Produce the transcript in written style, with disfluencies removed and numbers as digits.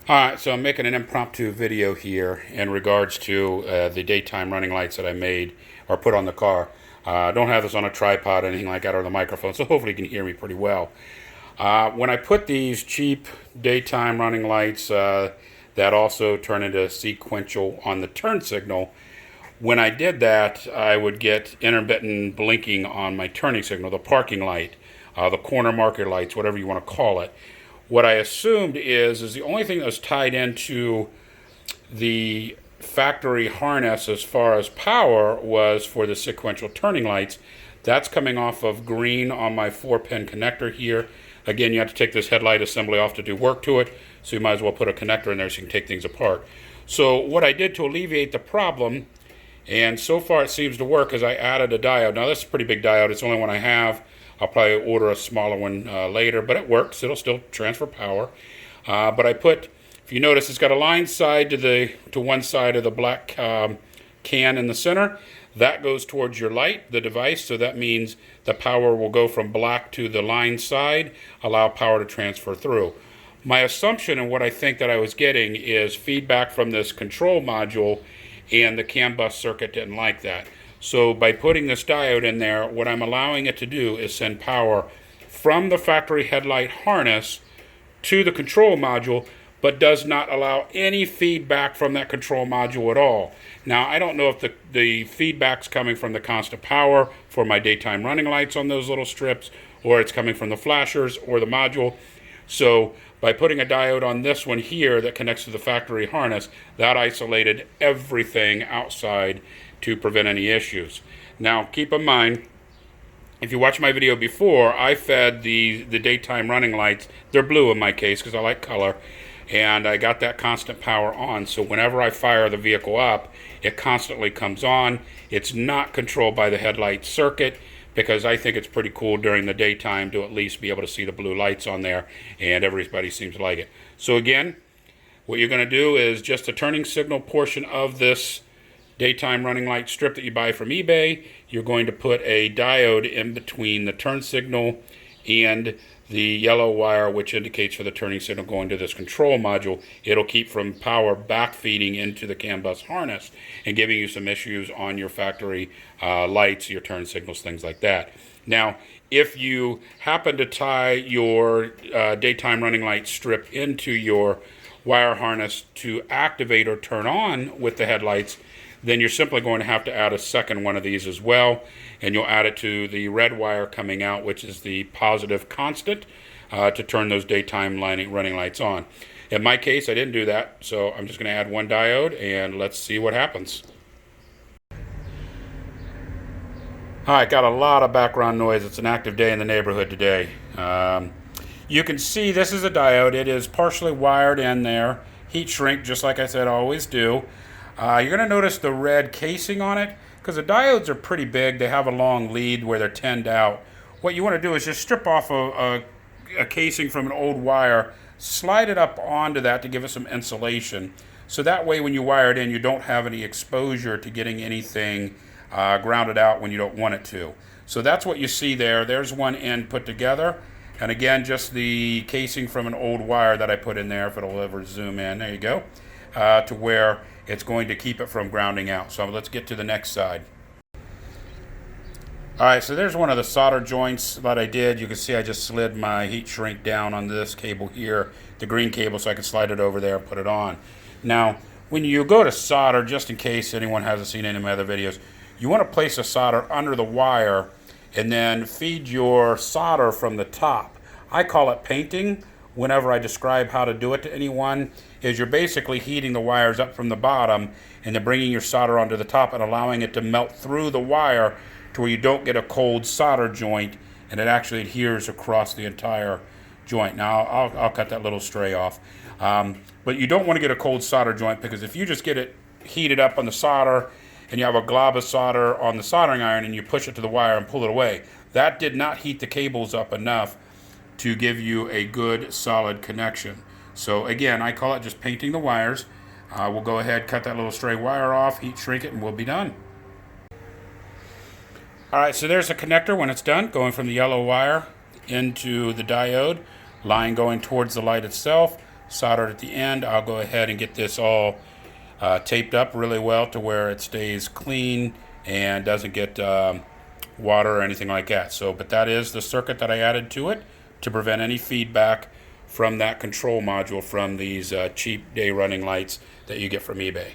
Alright, so I'm making an impromptu video here in regards to the daytime running lights that I made or put on the car. I don't have this on a tripod or anything like that or the microphone, so hopefully you can hear me pretty well. When I put these cheap daytime running lights that also turn into sequential on the turn signal, when I did that, I would get intermittent blinking on my turning signal, the parking light, the corner marker lights, whatever you want to call it. What I assumed is the only thing that was tied into the factory harness as far as power was for the sequential turning lights. That's coming off of green on my 4-pin connector here. Again, you have to take this headlight assembly off to do work to it, so you might as well put a connector in there so you can take things apart. So what I did to alleviate the problem, and so far it seems to work, is I added a diode. Now this is a pretty big diode. It's the only one I have. I'll probably order a smaller one later, but it works. It'll still transfer power. But I put, if you notice, it's got a line side to one side of the black can in the center. That goes towards your light, the device, so that means the power will go from black to the line side, allow power to transfer through. My assumption and what I think that I was getting is feedback from this control module, and the CAN bus circuit didn't like that. So by putting this diode in there, what I'm allowing it to do is send power from the factory headlight harness to the control module, but does not allow any feedback from that control module at all. Now, I don't know if the feedback's coming from the constant power for my daytime running lights on those little strips, or it's coming from the flashers or the module. So by putting a diode on this one here that connects to the factory harness, that isolated everything outside to prevent any issues. Now, keep in mind, if you watch my video before, I fed the daytime running lights. They're blue in my case because I like color, and I got that constant power on. So whenever I fire the vehicle up, it constantly comes on. It's not controlled by the headlight circuit, because I think it's pretty cool during the daytime to at least be able to see the blue lights on there, and everybody seems to like it. So again, what you're going to do is just the turning signal portion of this daytime running light strip that you buy from eBay, you're going to put a diode in between the turn signal and the yellow wire, which indicates for the turning signal going to this control module. It'll keep from power backfeeding into the CAN bus harness and giving you some issues on your factory lights, your turn signals, things like that. Now, if you happen to tie your daytime running light strip into your wire harness to activate or turn on with the headlights, then you're simply going to have to add a second one of these as well, and you'll add it to the red wire coming out, which is the positive constant, to turn those daytime running lights on. In my case, I didn't do that, so I'm just going to add one diode, and let's see what happens. Alright, got a lot of background noise. It's an active day in the neighborhood today. You can see this is a diode. It is partially wired in there. Heat shrink, just like I said, I always do. You're going to notice the red casing on it, because the diodes are pretty big. They have a long lead where they're tinned out. What you want to do is just strip off a casing from an old wire, slide it up onto that to give it some insulation. So that way when you wire it in, you don't have any exposure to getting anything grounded out when you don't want it to. So that's what you see there. There's one end put together. And again, just the casing from an old wire that I put in there, if it'll ever zoom in. There you go. To where it's going to keep it from grounding out. So let's get to the next side. Alright, so there's one of the solder joints that I did. You can see I just slid my heat shrink down on this cable here, the green cable, so I can slide it over there and put it on. Now, when you go to solder, just in case anyone hasn't seen any of my other videos, you want to place a solder under the wire and then feed your solder from the top. I call it painting. Whenever I describe how to do it to anyone, is you're basically heating the wires up from the bottom and then bringing your solder onto the top and allowing it to melt through the wire to where you don't get a cold solder joint, and it actually adheres across the entire joint. Now I'll cut that little stray off, but you don't want to get a cold solder joint, because if you just get it heated up on the solder and you have a glob of solder on the soldering iron and you push it to the wire and pull it away, that did not heat the cables up enough to give you a good solid connection. So again, I call it just painting the wires. We'll go ahead, cut that little stray wire off, heat shrink it, and we'll be done. Alright, so there's a connector when it's done, going from the yellow wire into the diode, line going towards the light itself. soldered at the end. I'll go ahead and get this all taped up really well to where it stays clean and doesn't get water or anything like that. But that is the circuit that I added to it to prevent any feedback from that control module from these cheap day running lights that you get from eBay.